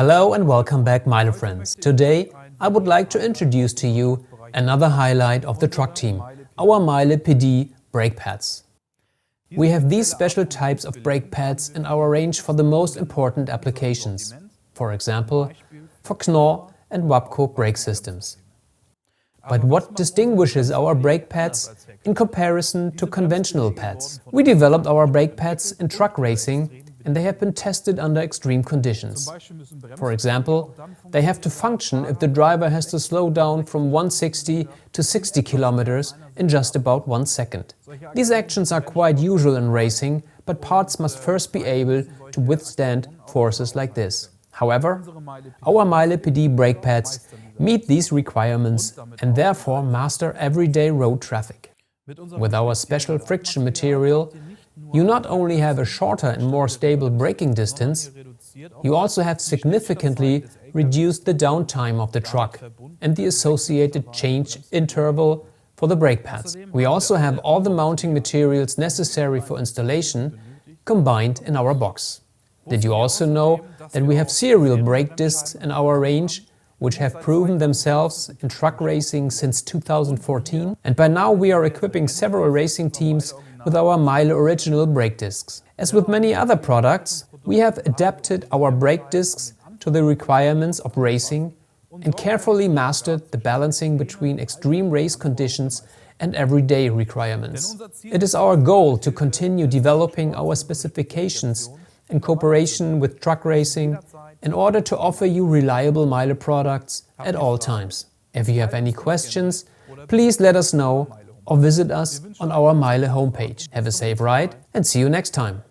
Hello and welcome back, MEYLE friends. Today I would like to introduce to you another highlight of the truck team, our MEYLE-PD brake pads. We have these special types of brake pads in our range for the most important applications, for example, for Knorr and Wabco brake systems. But what distinguishes our brake pads in comparison to conventional pads? We developed our brake pads in truck racing and they have been tested under extreme conditions. For example, they have to function if the driver has to slow down from 160 to 60 kilometers in just about 1 second. These actions are quite usual in racing, but parts must first be able to withstand forces like this. However, our MEYLE-PD brake pads meet these requirements and therefore master everyday road traffic. With our special friction material, you not only have a shorter and more stable braking distance, you also have significantly reduced the downtime of the truck and the associated change interval for the brake pads. We also have all the mounting materials necessary for installation combined in our box. Did you also know that we have serial brake discs in our range, which have proven themselves in truck racing since 2014? And by now we are equipping several racing teams with our MEYLE-ORIGINal brake discs. As with many other products, we have adapted our brake discs to the requirements of racing and carefully mastered the balancing between extreme race conditions and everyday requirements. It is our goal to continue developing our specifications in cooperation with truck racing in order to offer you reliable MEYLE products at all times. If you have any questions, please let us know or visit us on our MEYLE homepage. Have a safe ride and see you next time.